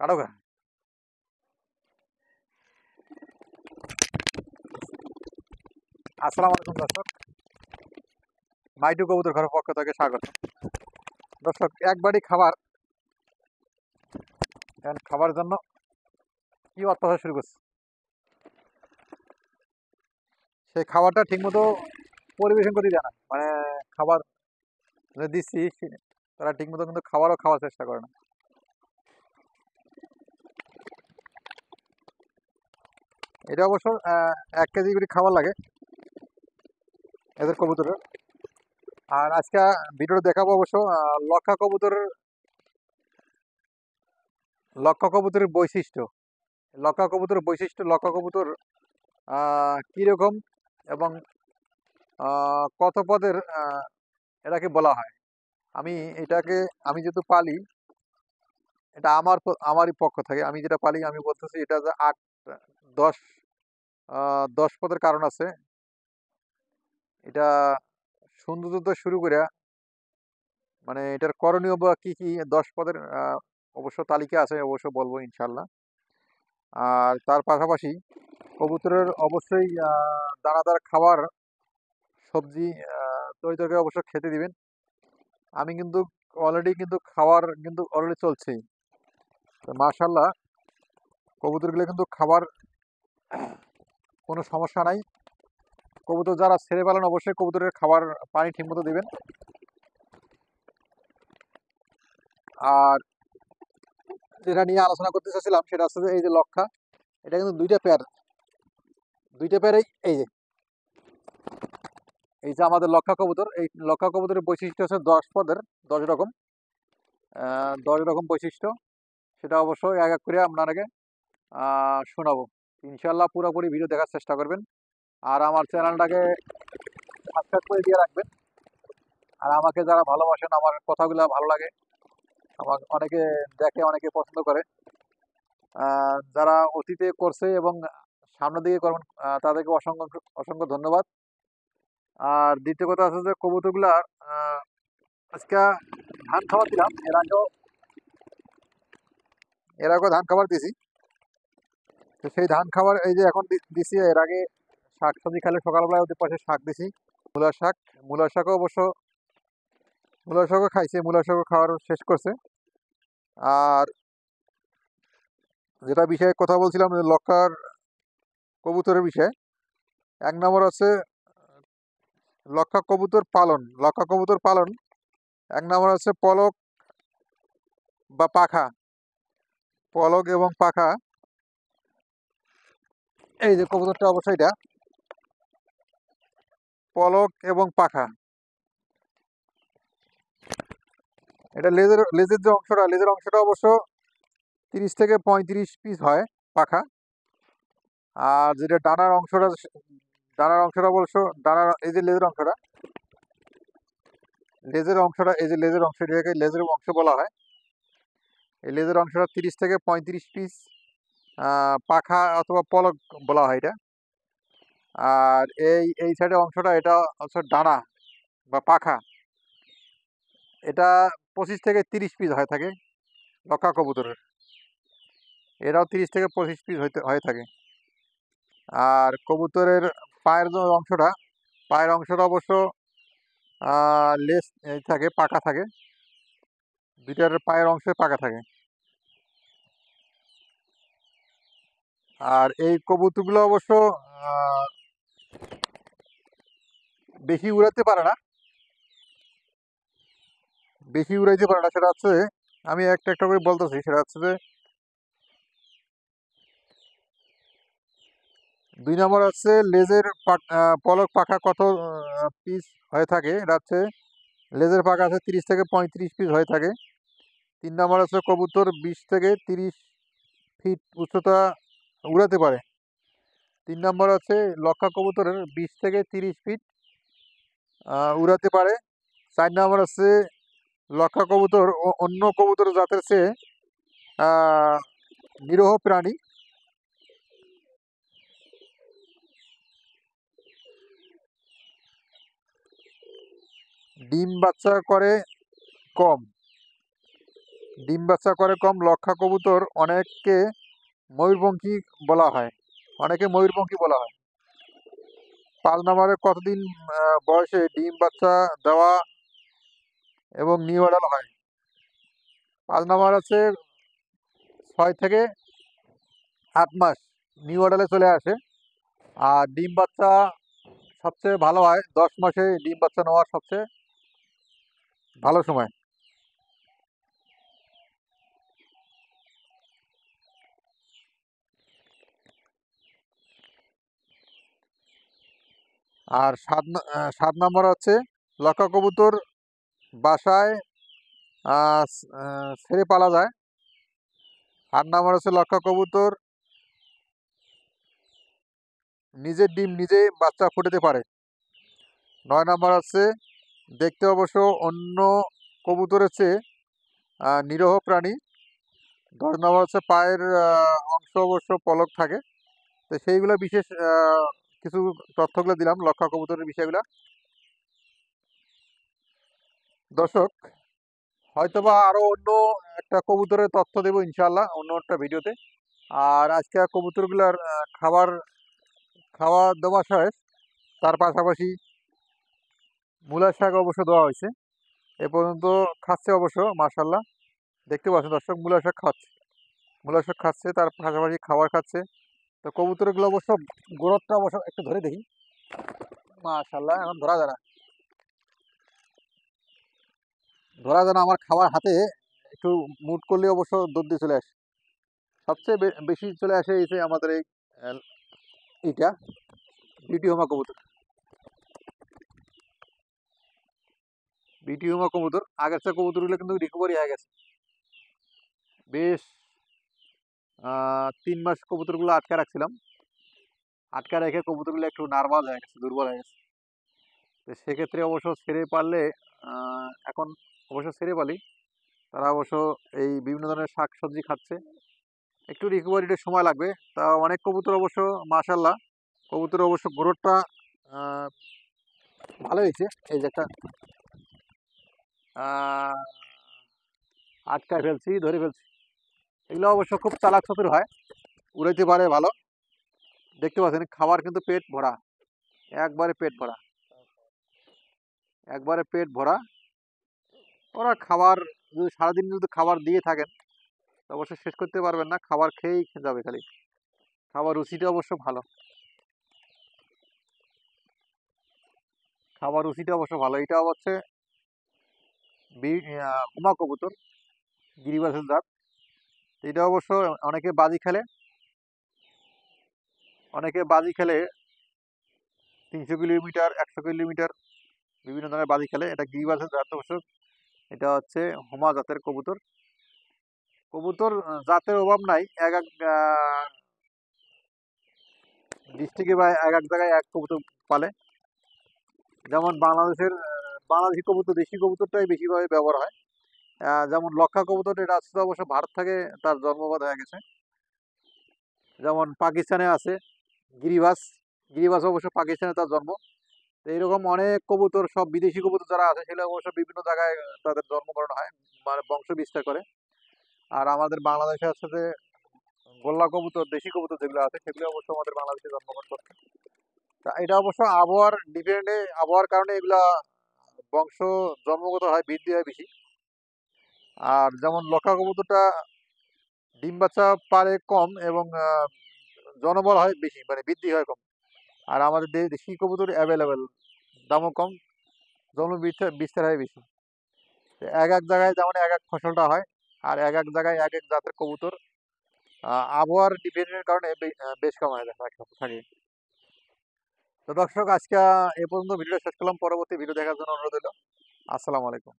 কাটো গা। আসসালামু আলাইকুম দর্শক, মাইটু কবুতর ঘরের পক্ষ থেকে স্বাগত। দর্শক, একবারই খাবার, এখন খাবার জন্য কি অত্যাচার শুরু করছে। সেই খাবারটা ঠিকমতো পরিবেশন করে দেয় না, মানে খাবার যে দিচ্ছি তারা ঠিকমতো কিন্তু খাবারও খাওয়ার চেষ্টা করে না। এটা অবশ্য 1 কেজি করে খাবার লাগে এদের কবুতরের। আর আজকে ভিডিও দেখাবো অবশ্য লক্ষা কবুতরের বৈশিষ্ট্য, লক্ষা কবুতর কিরকম এবং কত পদের এটাকে বলা হয়। আমি এটাকে, আমি যেহেতু পালি, এটা আমারই পক্ষ থেকে আমি যেটা পালি, আমি বলতেছি এটা যে 8 10 10 পদের কারণ আছে। এটা সৌন্দর্য তো শুরু করে, মানে এটার করণীয় বা কি কি 10 পদের অবশ্য তালিকা আছে, অবশ্য বলবো ইনশাল্লাহ। আর তার পাশাপাশি কবুতরের অবশ্যই দানাদার খাবার, সবজি, তরি তরকারি অবশ্য খেতে দিবেন। আমি কিন্তু খাবার কিন্তু অলরেডি চলছেই। তো মাশাল্লাহ, কবুতরগুলো কিন্তু খাবার কোনো সমস্যা নাই। কবুতর যারা ছেড়ে পালেন অবশ্যই কবুতরের খাবার পানি ঠিকমতো দিবেন। আর যেটা নিয়ে আলোচনা করতে চাচ্ছিলাম সেটা হচ্ছে যে এই যে লক্ষা, এটা কিন্তু দুইটা পেয়ারেই এই যে আমাদের লক্ষা কবুতর, এই লক্ষা কবুতরের বৈশিষ্ট্য হচ্ছে 10 পদের, 10 রকম 10 রকম বৈশিষ্ট্য। সেটা অবশ্যই এক এক করে আপনাকে শোনাবো ইনশাল্লাহ। পুরোপুরি ভিডিও দেখার চেষ্টা করবেন আর আমার চ্যানেলটাকে সাবস্ক্রাইব করে দিয়ে রাখবেন। আর আমাকে যারা ভালোবাসেন, আমার কথাগুলো ভালো লাগে, আমার অনেকে দেখে, অনেকে পছন্দ করে, যারা অতীতে করছে এবং সামনের দিকে করবেন, তাদেরকে অসংখ্য অসংখ্য ধন্যবাদ। আর দ্বিতীয় কথা আছে যে কবুতরগুলা আজকে ধান খাবার দিলাম, এর আগেও ধান খাবার দিছি। তো সেই ধান খাবার এই যে এখন দিছি, এর আগে শাক সবজি খেলে সকালবেলায় ওদের পাশে শাক দিছি, মূলার শাক। মূলার শাকও অবশ্য মূলার শাকও খাইছে, মূলার শাকও খাওয়ার শেষ করছে। আর যেটা বিষয়ে কথা বলছিলাম যে লক্ষার কবুতরের বিষয়ে, 1 নম্বর আছে লক্ষা কবুতর পালন। 1 নম্বর আছে বা পাখা পলক এবং পাখা। এই যে কবুতরটা অবশ্যই এটা পলক এবং পাখা। এটা লেজের অংশটা অবশ্য 30 থেকে 35 পিস হয় পাখা। আর যেটা ডানার অংশটা অবশ্য এই যে লেজের অংশ, এটাকে লেজের অংশ বলা হয়। এই লেজের অংশটা 30 থেকে 35 পিস পাখা অথবা পলক বলা হয় এটা। আর এই সাইডের অংশটা, এটা হচ্ছে ডানা বা পাখা। এটা 25 থেকে 30 পিস হয়ে থাকে লক্ষা কবুতরের। এরাও 30 থেকে 25 পিস হয়ে থাকে। আর কবুতরের পায়ের অংশটা অবশ্য লেস থাকে, পাকা থাকে, দুইটার পায়ের অংশে পাকা থাকে। আর এই কবুতরগুলো অবশ্য আহ, বেশি উড়াতে পারে না, সেটা হচ্ছে, আমি একটা একটা করে বলতেছি। সেটা হচ্ছে যে 2 নম্বর হচ্ছে পলক পাখা কত পিস হয়ে থাকে। এটা হচ্ছে লেজের পাখা আছে 30 থেকে 35 পিস হয়ে থাকে। 3 নম্বর হচ্ছে কবুতর 20 থেকে 30 ফিট উচ্চতা উড়াতে পারে। 3 নম্বর হচ্ছে লক্ষা কবুতরের 20 থেকে 30 ফিট উড়াতে পারে। 4 নম্বর হচ্ছে লক্ষা কবুতর অন্য কবুতর জাতের চেয়ে আহ, নিরীহ প্রাণী। ডিম বাচ্চা করে কম। ডিম বাচ্চা করে কম লক্ষা কবুতর অনেককে ময়ূরপঙ্খী বলা হয়, অনেকে ময়ূরপঙ্খী বলা হয়। 5 নম্বরে কতদিন বয়সে ডিম বাচ্চা দেওয়া এবং নিউ অ্যাডাল্ট হয়? 5 নম্বর আছে 6 থেকে 8 মাস নিউ অ্যাডালে চলে আসে। আর ডিম বাচ্চা সবচেয়ে ভালো হয় 10 মাসে, ডিম বাচ্চা নেওয়ার সবচেয়ে ভালো সময়। আর 7 নম্বর হচ্ছে লক্ষা কবুতর বাসায় ছেড়ে পালা যায়। 8 নম্বর হচ্ছে লক্ষা কবুতর নিজের ডিম নিজে বাচ্চা ফুটাতে পারে। 9 নম্বর হচ্ছে দেখতে অবশ্য অন্য কবুতরের চেয়ে নিরীহ প্রাণী। 10 নম্বর হচ্ছে পায়ের অংশ অবশ্য পলক থাকে। তো সেইগুলো বিশেষ কিছু তথ্যগুলো দিলাম লক্ষা কবুতরের বিষয়গুলো। দর্শক, হয়তোবা আরো অন্য একটা কবুতরের তথ্য দেবো ইনশাল্লাহ অন্য একটা ভিডিওতে। আর আজকে কবুতরগুলার খাওয়া দাওয়া শেষ। তার পাশাপাশি মূলার শাক অবশ্য দেওয়া হয়েছে। এ পর্যন্ত খাচ্ছে অবশ্য, মাশাল্লাহ দেখতে পাচ্ছেন দর্শক, মূলার শাক খাচ্ছে, মূলার শাক খাচ্ছে, তার পাশাপাশি খাবার খাচ্ছে। তো কবুতরগুলো অবশ্য গোড়তটা অবশ্য একটু ধরে দেখি, মাশাল্লাহ এখন ধরা যায় না, ধরা যায় না। আমার খাবার হাতে একটু মুট করলে অবশ্য দৌড় দিয়ে চলে আসে। সবচেয়ে বেশি চলে আসে এই যে আমাদের এইটা বিটি হোমা কবুতর। বিটি হোমা কবুতর আগের চেয়ে কবুতরগুলো কিন্তু রিকভারি হয়ে গেছে বেশ। 3 মাস কবুতরগুলো আটকে রাখছিলাম, আটকে রেখে কবুতরগুলো একটু নার্ভাস হয়ে গেছে, দুর্বল হয়ে গেছে। তো সেক্ষেত্রে অবশ্য ছেড়ে পারলে এখন অবশ্য ছেড়ে পালি, তারা অবশ্য এই বিভিন্ন ধরনের শাক সবজি খাচ্ছে। একটু রিকভারিতে সময় লাগবে। তা অনেক কবুতর অবশ্য মাশাল্লাহ, কবুতর অবশ্য গ্রোথটা ভালো হয়েছে। এই যে একটা আটকায় ফেলছি, ধরে ফেলছি। এগুলো অবশ্য খুব চালাক চতুর হয়, উড়াইতে পারে ভালো। দেখতে পাচ্ছেন খাবার কিন্তু পেট ভরা, একবারে পেট ভরা, একবারে পেট ভরা। ওরা খাবার যদি সারাদিন যদি খাবার দিয়ে থাকেন অবশ্যই শেষ করতে পারবেন না, খাবার খেয়েই যাবে খালি। খাবার রুচিটা অবশ্য ভালো, খাবার রুচিটা অবশ্য ভালো। এটা হচ্ছে হুমা কবুতর, গিরিবাসের জাত। এটা অবশ্য অনেকে বাজি খেলে, অনেকে বাজি খেলে 300 কিলোমিটার, 100 কিলোমিটার বিভিন্ন ধরনের বাজি খেলে। এটা গিরিবাসের জাত অবশ্য। এটা হচ্ছে হুমা জাতের কবুতর। কবুতর জাতের অভাব নাই, এক এক ডিস্ট্রিক্টে বা এক এক জায়গায় এক কবুতর পালে। যেমন বাংলাদেশি কবুতর, দেশি কবুতরটাই বেশিভাবে ব্যবহার হয়। যেমন লক্ষা কবুতর, এটা আসছে অবশ্য ভারত থেকে তার জন্মপাত হয়ে গেছে। যেমন পাকিস্তানে আছে গিরিবাস, গিরিবাস অবশ্য পাকিস্তানে তার জন্ম। তো এইরকম অনেক কবুতর, সব বিদেশি কবুতর যারা আছে সেগুলো অবশ্য বিভিন্ন জায়গায় তাদের জন্মগ্রহণ হয়, মানে বংশ বিস্তার করে। আর আমাদের বাংলাদেশে আছে যে গোল্লা কবুতর, দেশি কবুতর যেগুলো আছে সেগুলো অবশ্য আমাদের বাংলাদেশে জন্মগ্রহণ করছে। তা এটা অবশ্য আবহাওয়ার ডিপেন্ডে, আবহাওয়ার কারণে এগুলা বংশ জন্মগত হয়, বৃদ্ধি হয় বেশি। আর যেমন লক্ষা কবুতরটা ডিম বাচ্চা পারে কম এবং জনবল হয় বেশি, মানে বৃদ্ধি হয় কম। আর আমাদের দেশি কবুতর অ্যাভেলেবেল, দামও কম, জন্ম বিস্তার হয় বেশি। তো এক এক জায়গায় যেমন এক এক ফসলটা হয়, আর এক এক জায়গায় এক এক জাতের কবুতর আবহাওয়ার ডিপেন্ডের কারণে বেশ কম হয়ে থাকে। তো দর্শক, আজকে এ পর্যন্ত ভিডিও শেষ করলাম। পরবর্তী ভিডিও দেখার জন্য অনুরোধ হলো। আসসালামু আলাইকুম।